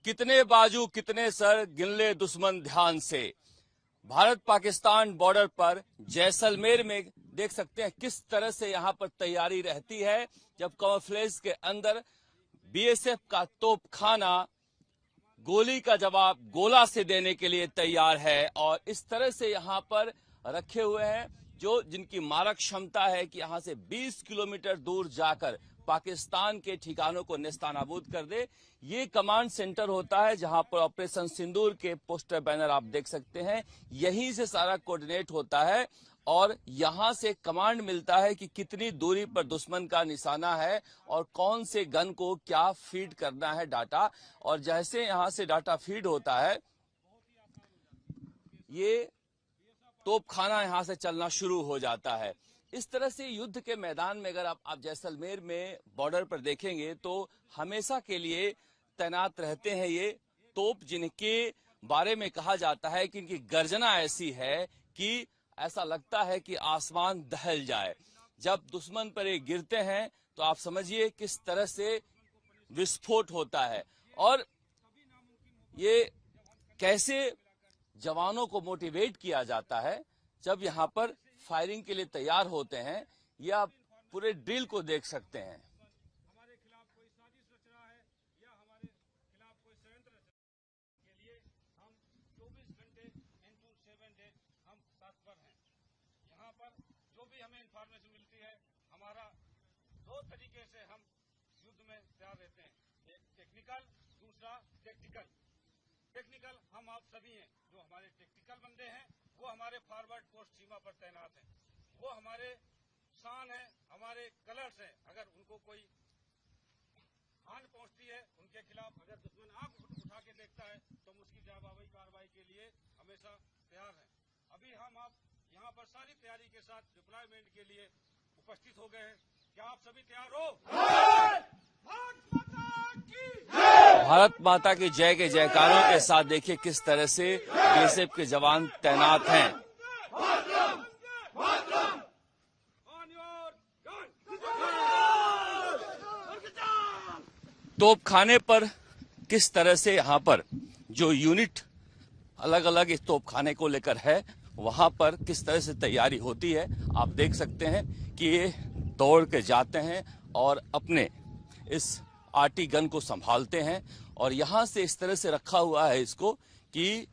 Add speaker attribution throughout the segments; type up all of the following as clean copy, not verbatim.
Speaker 1: कितने बाजू कितने सर गिन ले दुश्मन ध्यान से। भारत पाकिस्तान बॉर्डर पर जैसलमेर में देख सकते हैं किस तरह से यहां पर तैयारी रहती है जब कैमोफ्लेज के अंदर बीएसएफ का तोपखाना गोली का जवाब गोला से देने के लिए तैयार है। और इस तरह से यहां पर रखे हुए हैं जो जिनकी मारक क्षमता है कि यहां से 20 किलोमीटर दूर जाकर पाकिस्तान के ठिकानों को नेस्तानाबूद कर दे। ये कमांड सेंटर होता है जहां पर ऑपरेशन सिंदूर के पोस्टर बैनर आप देख सकते हैं। यहीं से सारा कोऑर्डिनेट होता है और यहां से कमांड मिलता है कि कितनी दूरी पर दुश्मन का निशाना है और कौन से गन को क्या फीड करना है डाटा। और जैसे यहां से डाटा फीड होता है ये तोपखाना यहां से चलना शुरू हो जाता है। इस तरह से युद्ध के मैदान में अगर आप जैसलमेर में बॉर्डर पर देखेंगे तो हमेशा के लिए तैनात रहते हैं ये तोप, जिनके बारे में कहा जाता है कि इनकी गर्जना ऐसी है कि ऐसा लगता है कि आसमान दहल जाए। जब दुश्मन पर ये गिरते हैं तो आप समझिए किस तरह से विस्फोट होता है और ये कैसे जवानों को मोटिवेट किया जाता है जब यहां पर फायरिंग के लिए तैयार होते हैं। या आप पूरे ड्रिल को देख सकते हैं।
Speaker 2: हमारे खिलाफ कोई साजिश रच रहा है या हमारे खिलाफ कोई षड्यंत्र रच रहा है के लिए हम 24 घंटे इनटू 7 डे हम तत्पर हैं। यहाँ पर जो भी हमें इंफॉर्मेशन मिलती है हमारा दो तरीके से हम युद्ध में तैयार रहते हैं, एक टेक्निकल, दूसरा टेक्टिकल। टेक्निकल हम आप सभी हैं, जो हमारे टेक्निकल बंदे हैं वो हमारे फॉरवर्ड पोस्ट सीमा पर तैनात हैं। वो हमारे शान है, हमारे कलर्स हैं। अगर उनको कोई हानि पहुंचती है उनके खिलाफ अगर दुश्मन आंख उठा के देखता है तो हम उसकी जवाबी कार्रवाई के लिए हमेशा तैयार हैं। अभी हम आप यहाँ पर सारी तैयारी के साथ डिप्लॉयमेंट के लिए उपस्थित हो गए हैं। क्या आप सभी तैयार हो?
Speaker 1: भारत माता की जय के जयकारों के साथ देखिए किस तरह से बीएसएफ के जवान तैनात हैं। तोपखाने पर किस तरह से यहाँ पर जो यूनिट अलग अलग इस तोपखाने को लेकर है वहां पर किस तरह से तैयारी होती है आप देख सकते हैं कि ये दौड़ के जाते हैं और अपने इस आरटी गन को संभालते हैं और यहां से इस तरह से रखा हुआ है इसको कि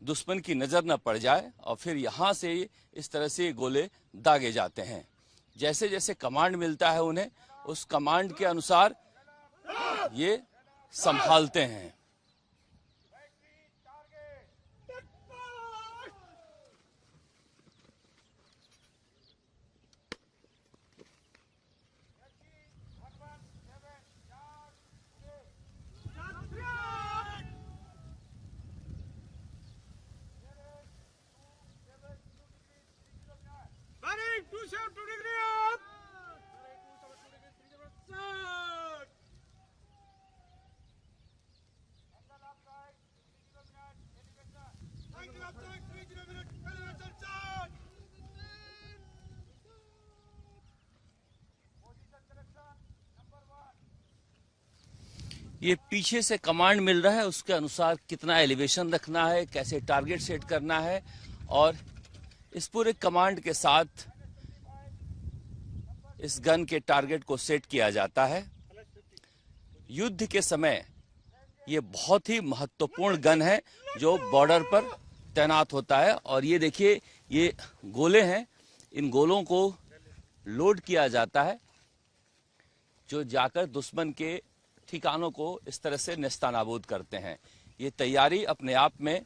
Speaker 1: दुश्मन की नजर न पड़ जाए और फिर यहां से इस तरह से गोले दागे जाते हैं। जैसे जैसे कमांड मिलता है उन्हें उस कमांड के अनुसार ये संभालते हैं। ये पीछे से कमांड मिल रहा है उसके अनुसार कितना एलिवेशन रखना है, कैसे टारगेट सेट करना है और इस पूरे कमांड के साथ इस गन के टारगेट को सेट किया जाता है। युद्ध के समय ये बहुत ही महत्वपूर्ण गन है जो बॉर्डर पर तैनात होता है। और ये देखिए ये गोले हैं, इन गोलों को लोड किया जाता है जो जाकर दुश्मन के ठिकानों को इस तरह से नेस्तानाबूद करते हैं। ये तैयारी अपने आप में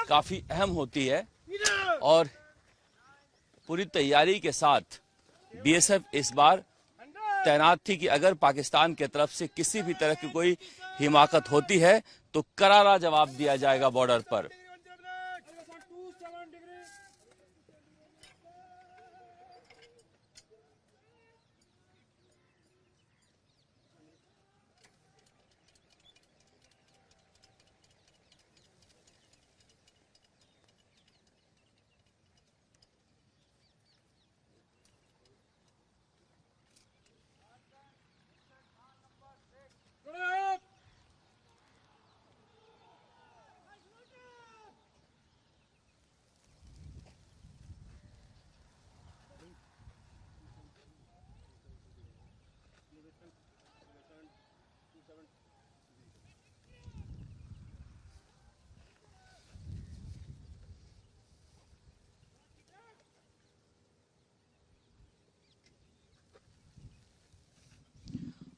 Speaker 1: काफी अहम होती है और पूरी तैयारी के साथ बीएसएफ इस बार तैनात थी कि अगर पाकिस्तान की तरफ से किसी भी तरह की कोई हिमाकत होती है तो करारा जवाब दिया जाएगा बॉर्डर पर।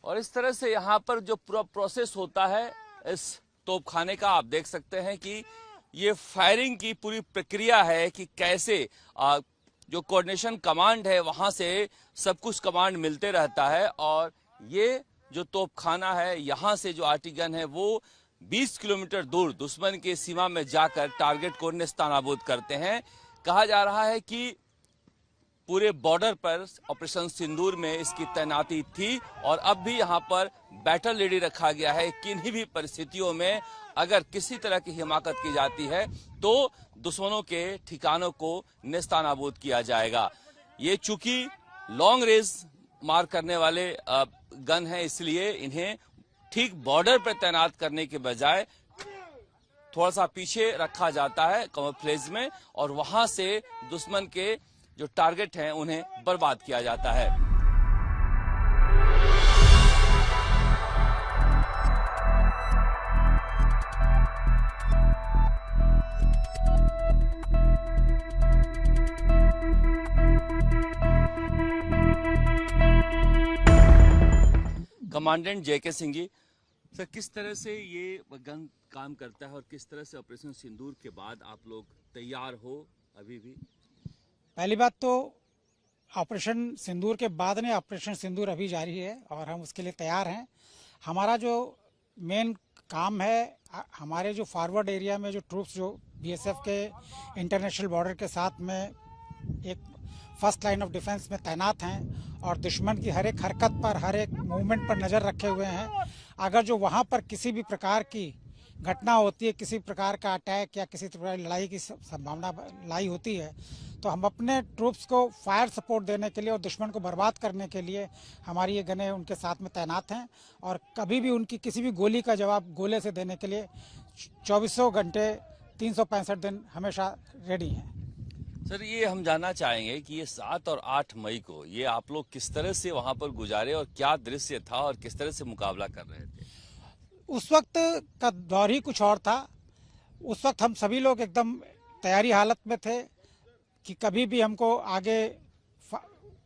Speaker 1: और इस तरह से यहाँ पर जो पूरा प्रोसेस होता है इस तोपखाने का, आप देख सकते हैं कि ये फायरिंग की पूरी प्रक्रिया है कि कैसे जो कोऑर्डिनेशन कमांड है वहां से सब कुछ कमांड मिलते रहता है। और ये जो तोपखाना है, यहाँ से जो आरटी गन है वो 20 किलोमीटर दूर दुश्मन की सीमा में जाकर टारगेट को नेस्तनाबूद करते हैं। कहा जा रहा है कि पूरे बॉर्डर पर ऑपरेशन सिंदूर में इसकी तैनाती थी और अब भी यहाँ पर बैटल रेडी रखा गया है। किन्हीं भी परिस्थितियों में अगर किसी तरह की हिमाकत की जाती है तो दुश्मनों के ठिकानों को नेस्तनाबूद किया जाएगा। ये चूंकि लॉन्ग रेंज मार करने वाले गन है, इसलिए इन्हें ठीक बॉर्डर पर तैनात करने के बजाय थोड़ा सा पीछे रखा जाता है कैमोफ्लेज में और वहां से दुश्मन के जो टारगेट हैं उन्हें बर्बाद किया जाता है। कमांडेंट जेके सिंह जी, सर किस तरह से ये गन काम करता है और किस तरह से ऑपरेशन सिंदूर के बाद आप लोग तैयार हो अभी भी?
Speaker 3: पहली बात तो ऑपरेशन सिंदूर के बाद ने ऑपरेशन सिंदूर अभी जारी है और हम उसके लिए तैयार हैं। हमारा जो मेन काम है, हमारे जो फॉरवर्ड एरिया में जो ट्रूप्स जो बीएसएफ के इंटरनेशनल बॉर्डर के साथ में एक फर्स्ट लाइन ऑफ डिफेंस में तैनात हैं और दुश्मन की हर एक हरकत पर, हर एक मूवमेंट पर नज़र रखे हुए हैं। अगर जो वहाँ पर किसी भी प्रकार की घटना होती है, किसी प्रकार का अटैक या किसी प्रकार की लड़ाई की संभावना लाई होती है, तो हम अपने ट्रूप्स को फायर सपोर्ट देने के लिए और दुश्मन को बर्बाद करने के लिए हमारी ये गनें उनके साथ में तैनात हैं और कभी भी उनकी किसी भी गोली का जवाब गोले से देने के लिए 24 घंटे 365 दिन हमेशा रेडी हैं।
Speaker 1: सर ये हम जानना चाहेंगे कि ये 7 और 8 मई को ये आप लोग किस तरह से वहां पर गुजारे और क्या दृश्य था और किस तरह से मुकाबला कर रहे थे?
Speaker 3: उस वक्त का दौर ही कुछ और था। उस वक्त हम सभी लोग एकदम तैयारी हालत में थे कि कभी भी हमको आगे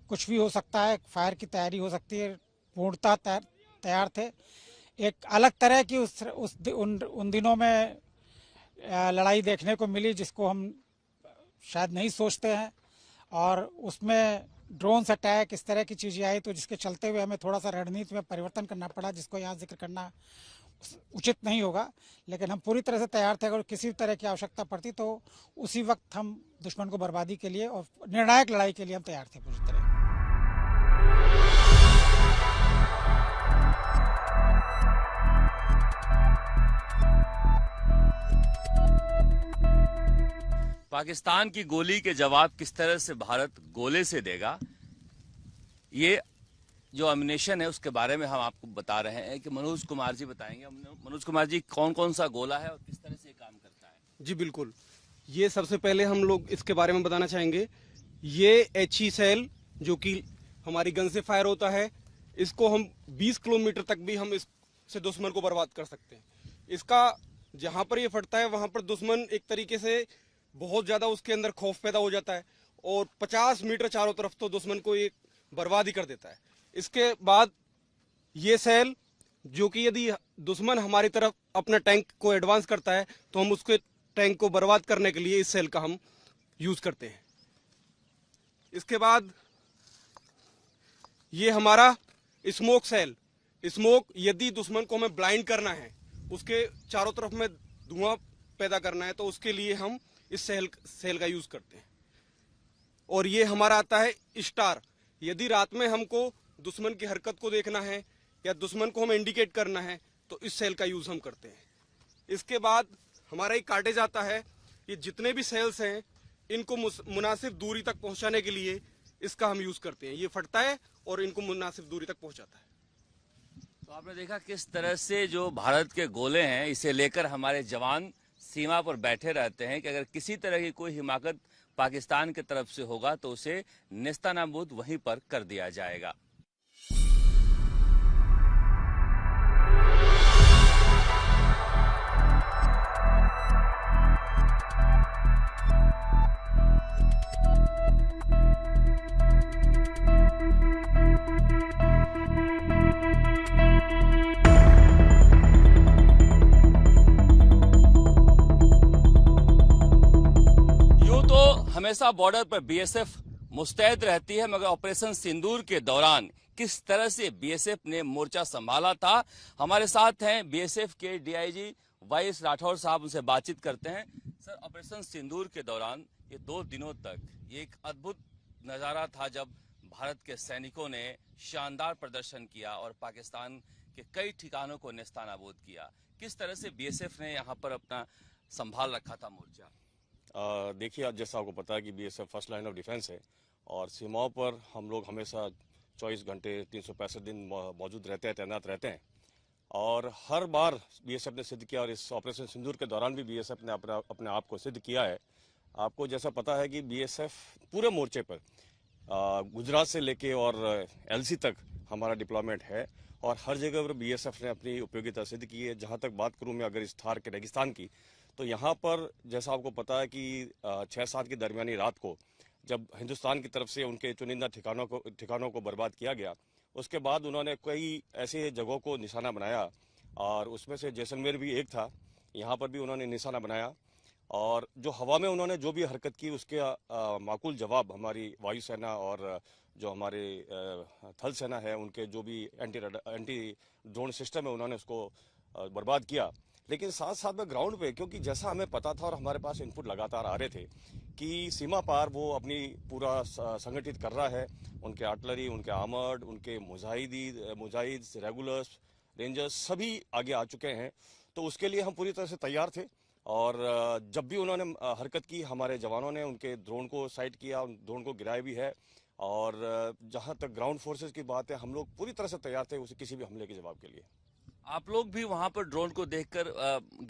Speaker 3: कुछ भी हो सकता है, फायर की तैयारी हो सकती है। पूर्णतः तैयार थे। एक अलग तरह की उन दिनों में लड़ाई देखने को मिली जिसको हम शायद नहीं सोचते हैं और उसमें ड्रोन्स अटैक इस तरह की चीज़ें आई तो जिसके चलते हुए हमें थोड़ा सा रणनीति में परिवर्तन करना पड़ा, जिसको यहाँ जिक्र करना उचित नहीं होगा। लेकिन हम पूरी तरह से तैयार थे। अगर किसी तरह की आवश्यकता पड़ती तो उसी वक्त हम दुश्मन को बर्बादी के लिए और निर्णायक लड़ाई के लिए हम तैयार थे पूरी तरह।
Speaker 1: पाकिस्तान की गोली के जवाब किस तरह से भारत गोले से देगा, ये जो एमिनेशन है उसके बारे में हम आपको बता रहे हैं कि मनोज कुमार जी बताएंगे। मनोज कुमार जी, कौन कौन सा गोला है और किस तरह से काम करता है?
Speaker 4: जी बिल्कुल, ये सबसे पहले हम लोग इसके बारे में बताना चाहेंगे। ये HE सेल जो कि हमारी गन से फायर होता है, इसको हम 20 किलोमीटर तक भी हम इससे दुश्मन को बर्बाद कर सकते हैं। इसका जहां पर ये फटता है वहां पर दुश्मन एक तरीके से बहुत ज्यादा उसके अंदर खौफ पैदा हो जाता है और 50 मीटर चारों तरफ तो दुश्मन को ये बर्बाद ही कर देता है। इसके बाद ये सेल जो कि यदि दुश्मन हमारी तरफ अपना टैंक को एडवांस करता है तो हम उसके टैंक को बर्बाद करने के लिए इस सेल का हम यूज करते हैं। इसके बाद ये हमारा स्मोक सेल, स्मोक यदि दुश्मन को हमें ब्लाइंड करना है, उसके चारों तरफ में धुआं पैदा करना है तो उसके लिए हम इस सेल का यूज करते हैं। और ये हमारा आता है स्टार, यदि रात में हमको दुश्मन की हरकत को देखना है या दुश्मन को हमें इंडिकेट करना है तो इस सेल का यूज हम करते हैं। इसके बाद हमारा एक कार्टेज आता है। ये जितने भी सेल्स हैं इनको मुनासिब दूरी तक पहुंचाने के लिए इसका हम यूज करते हैं। ये फटता है और इनको मुनासिब दूरी तक पहुंचाता है।
Speaker 1: तो आपने देखा किस तरह से जो भारत के गोले हैं इसे लेकर हमारे जवान सीमा पर बैठे रहते हैं कि अगर किसी तरह की कोई हिमाकत पाकिस्तान की तरफ से होगा तो उसे नेस्तनाबूद वहीं पर कर दिया जाएगा। हमेशा बॉर्डर पर बीएसएफ मुस्तैद रहती है, मगर ऑपरेशन सिंदूर के दौरान किस तरह से बीएसएफ ने मोर्चा संभाला था। हमारे साथ हैं बीएसएफ के डीआईजी वाईएस राठौर साहब, उनसे बातचीत करते हैं। सर, ऑपरेशन सिंदूर के दौरान ये 2 दिनों तक ये एक अद्भुत नजारा था जब भारत के सैनिकों ने शानदार प्रदर्शन किया और पाकिस्तान के कई ठिकानों को नेस्तनाबूद किया। किस तरह से बीएसएफ ने यहाँ पर अपना संभाल रखा था मोर्चा?
Speaker 5: देखिए, जैसा आपको पता है कि BSF first line of defence है और सीमाओं पर हम लोग हमेशा 24 घंटे 365 दिन मौजूद रहते हैं, तैनात रहते हैं। और हर बार बीएसएफ ने सिद्ध किया और इस ऑपरेशन सिंदूर के दौरान भी बीएसएफ ने अपने आप को सिद्ध किया है। आपको जैसा पता है कि बीएसएफ पूरे मोर्चे पर गुजरात से लेके और एलसी तक हमारा डिप्लॉयमेंट है और हर जगह पर बीएसएफ ने अपनी उपयोगिता सिद्ध की है। जहां तक बात करूं मैं अगर इस थार के रेगिस्तान की, तो यहाँ पर जैसा आपको पता है कि 6-7 की दरमियानी रात को जब हिंदुस्तान की तरफ से उनके चुनिंदा ठिकानों को बर्बाद किया गया, उसके बाद उन्होंने कई ऐसे जगहों को निशाना बनाया और उसमें से जैसलमेर भी एक था। यहाँ पर भी उन्होंने निशाना बनाया और जो हवा में उन्होंने जो भी हरकत की उसके माकूल जवाब हमारी वायुसेना और जो हमारे थल सेना है उनके जो भी एंटी ड्रोन सिस्टम है उन्होंने उसको बर्बाद किया। लेकिन साथ साथ में ग्राउंड पे, क्योंकि जैसा हमें पता था और हमारे पास इनपुट लगातार आ रहे थे कि सीमा पार वो अपनी पूरा संगठित कर रहा है, उनके आर्टिलरी, उनके आर्मर्ड, उनके मुजाहिद, रेगुलर्स, रेंजर्स सभी आगे आ चुके हैं। तो उसके लिए हम पूरी तरह से तैयार थे और जब भी उन्होंने हरकत की हमारे जवानों ने उनके ड्रोन को साइट किया, उन ड्रोन को गिराया भी है। और जहां तक ग्राउंड फोर्सेस की बात है, हम लोग पूरी तरह से तैयार थे उसे किसी भी हमले के जवाब के लिए।
Speaker 1: आप लोग भी वहां पर ड्रोन को देखकर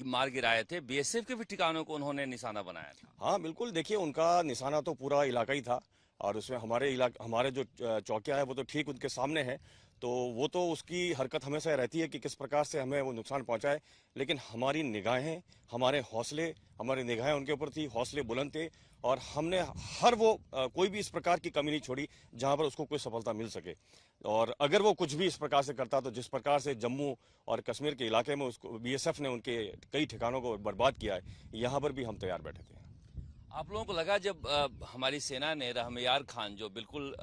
Speaker 1: मार गिराए थे, बीएसएफ के भी ठिकानों को उन्होंने निशाना बनाया था।
Speaker 5: हाँ बिल्कुल, देखिए उनका निशाना तो पूरा इलाका ही था और उसमें हमारे जो चौकियां है वो तो ठीक उनके सामने है। तो वो तो उसकी हरकत हमेशा रहती है कि किस प्रकार से हमें वो नुकसान पहुंचाए, लेकिन हमारी निगाहें, हमारे हौसले, हमारी निगाहें उनके ऊपर थी, हौसले बुलंद थे और हमने कोई भी इस प्रकार की कमी नहीं छोड़ी जहां पर उसको कोई सफलता मिल सके। और अगर वो कुछ भी इस प्रकार से करता तो जिस प्रकार से जम्मू और कश्मीर के इलाके में उसको बीएसएफ ने उनके कई ठिकानों को बर्बाद किया है, यहाँ पर भी हम तैयार बैठे थे।
Speaker 1: आप लोगों को लगा जब हमारी सेना ने रहमयार खान जो बिल्कुल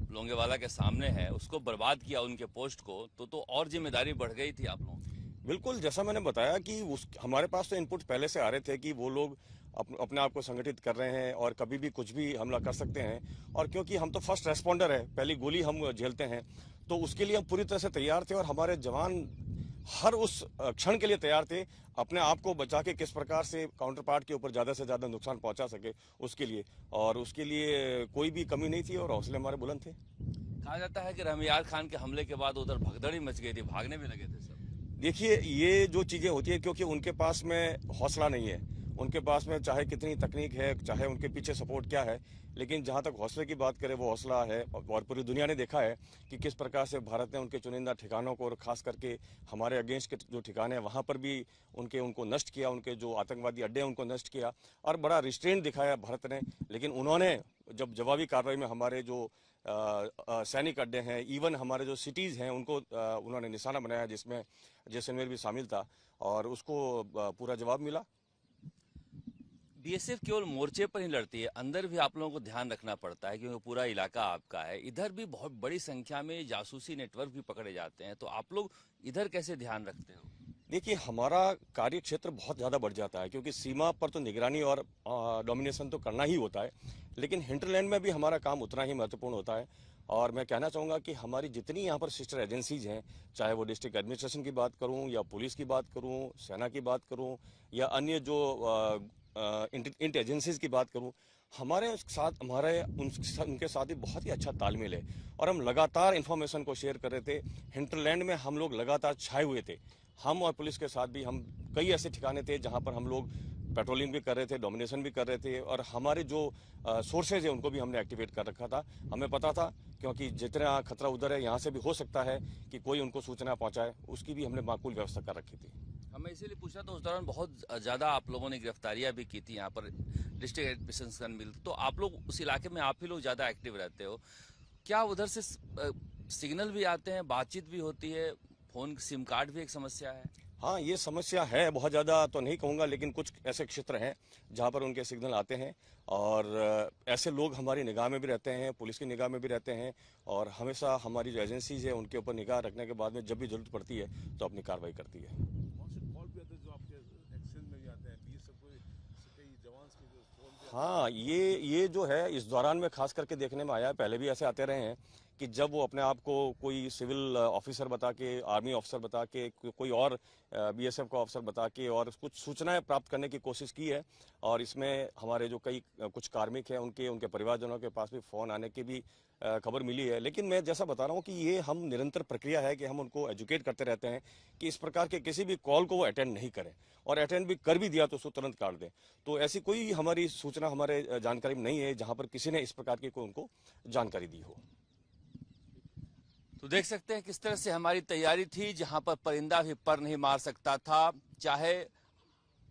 Speaker 1: लोंगेवाला के सामने है उसको बर्बाद किया, उनके पोस्ट को, तो और जिम्मेदारी बढ़ गई थी आप लोगों की?
Speaker 5: बिल्कुल, जैसा मैंने बताया कि हमारे पास तो इनपुट पहले से आ रहे थे कि वो लोग अपने आप को संगठित कर रहे हैं और कभी भी कुछ भी हमला कर सकते हैं। और क्योंकि हम तो फर्स्ट रेस्पॉन्डर है, पहली गोली हम झेलते हैं, तो उसके लिए हम पूरी तरह से तैयार थे और हमारे जवान हर उस क्षण के लिए तैयार थे अपने आप को बचा के किस प्रकार से काउंटर पार्ट के ऊपर ज्यादा से ज्यादा नुकसान पहुंचा सके उसके लिए, और उसके लिए कोई भी कमी नहीं थी और हौसले हमारे बुलंद थे।
Speaker 1: कहा जाता है कि रहमयार खान के हमले के बाद उधर भगदड़ी मच गई थी, भागने भी लगे थे सब।
Speaker 5: देखिए, ये जो चीजें होती है क्योंकि उनके पास में हौसला नहीं है, उनके पास में चाहे कितनी तकनीक है, चाहे उनके पीछे सपोर्ट क्या है, लेकिन जहां तक हौसले की बात करें वो हौसला है। और पूरी दुनिया ने देखा है कि किस प्रकार से भारत ने उनके चुनिंदा ठिकानों को और खास करके हमारे अगेंस्ट के जो ठिकाने हैं वहां पर भी उनको नष्ट किया, उनके जो आतंकवादी अड्डे हैं उनको नष्ट किया और बड़ा रिस्ट्रेंट दिखाया भारत ने। लेकिन उन्होंने जब जवाबी कार्रवाई में हमारे जो सैनिक अड्डे हैं, इवन हमारे जो सिटीज हैं, उनको उन्होंने निशाना बनाया, जिसमें जैसलमेर भी शामिल था और उसको पूरा जवाब मिला।
Speaker 1: बीएसएफ केवल मोर्चे पर ही लड़ती है, अंदर भी आप लोगों को ध्यान रखना पड़ता है क्योंकि पूरा इलाका आपका है। इधर भी बहुत बड़ी संख्या में जासूसी नेटवर्क भी पकड़े जाते हैं, तो आप लोग इधर कैसे ध्यान रखते हो?
Speaker 5: देखिए, हमारा कार्य क्षेत्र बहुत ज़्यादा बढ़ जाता है क्योंकि सीमा पर तो निगरानी और डोमिनेशन तो करना ही होता है, लेकिन हिंटरलैंड में भी हमारा काम उतना ही महत्वपूर्ण होता है। और मैं कहना चाहूँगा कि हमारी जितनी यहाँ पर सिस्टर एजेंसीज हैं, चाहे वो डिस्ट्रिक्ट एडमिनिस्ट्रेशन की बात करूँ या पुलिस की बात करूँ, सेना की बात करूँ या अन्य जो इंटर एजेंसीज की बात करूँ, हमारे साथ उनके साथ ही बहुत ही अच्छा तालमेल है और हम लगातार इन्फॉर्मेशन को शेयर कर रहे थे। हिंटरलैंड में हम लोग लगातार छाए हुए थे, हम और पुलिस के साथ भी। हम कई ऐसे ठिकाने थे जहां पर हम लोग पेट्रोलिंग भी कर रहे थे, डोमिनेशन भी कर रहे थे और हमारे जो सोर्सेज है उनको भी हमने एक्टिवेट कर रखा था। हमें पता था क्योंकि जितना खतरा उधर है यहाँ से भी हो सकता है कि कोई उनको सूचना पहुंचाए, उसकी भी हमने माकूल व्यवस्था कर रखी थी।
Speaker 1: हमें इसीलिए पूछा तो उस दौरान बहुत ज्यादा आप लोगों ने गिरफ्तारियां भी की थी यहाँ पर डिस्ट्रिक्ट एडमिनिस्ट्रेशन मिल, तो आप लोग उस इलाके में आप ही लोग ज्यादा एक्टिव रहते हो। क्या उधर से सिग्नल भी आते हैं, बातचीत भी होती है, फोन सिम कार्ड भी एक समस्या है?
Speaker 5: हाँ, ये समस्या है, बहुत ज़्यादा तो नहीं कहूँगा, लेकिन कुछ ऐसे क्षेत्र हैं जहाँ पर उनके सिग्नल आते हैं और ऐसे लोग हमारी निगाह में भी रहते हैं, पुलिस की निगाह में भी रहते हैं और हमेशा हमारी जो एजेंसीज है उनके ऊपर निगाह रखने के बाद में जब भी जरूरत पड़ती है तो अपनी कार्रवाई करती है।
Speaker 6: बहुत से कॉल भी आते हैं जो आपके एक्सचेंज में भी आते हैं, बीएसएफ से कई जवान के जो फोन भी आते हैं।
Speaker 5: हाँ, ये जो है इस दौरान में खास करके देखने में आया है, पहले भी ऐसे आते रहे हैं कि जब वो अपने आप को कोई सिविल ऑफिसर बता के, आर्मी ऑफिसर बता के, कोई और बीएसएफ का ऑफिसर बता के और कुछ सूचनाएं प्राप्त करने की कोशिश की है और इसमें हमारे जो कुछ कार्मिक हैं उनके परिवारजनों के पास भी फोन आने की भी खबर मिली है। लेकिन मैं जैसा बता रहा हूँ कि ये हम निरंतर प्रक्रिया है कि हम उनको एजुकेट करते रहते हैं कि इस प्रकार के किसी भी कॉल को वो अटेंड नहीं करें और अटेंड भी कर भी दिया तो उसको तुरंत काट दें। तो ऐसी कोई हमारी सूचना हमारे जानकारी में नहीं है जहां पर किसी ने इस प्रकार की कोई उनको जानकारी दी हो।
Speaker 1: तो देख सकते हैं किस तरह से हमारी तैयारी थी, जहां पर परिंदा भी पर नहीं मार सकता था, चाहे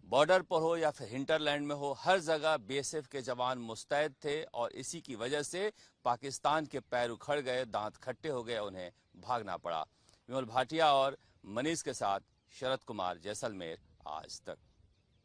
Speaker 1: बॉर्डर पर हो या फिर हिंटरलैंड में हो, हर जगह बीएसएफ के जवान मुस्तैद थे और इसी की वजह से पाकिस्तान के पैर उखड़ गए, दांत खट्टे हो गए, उन्हें भागना पड़ा। विमल भाटिया और मनीष के साथ शरद कुमार, जैसलमेर आज तक।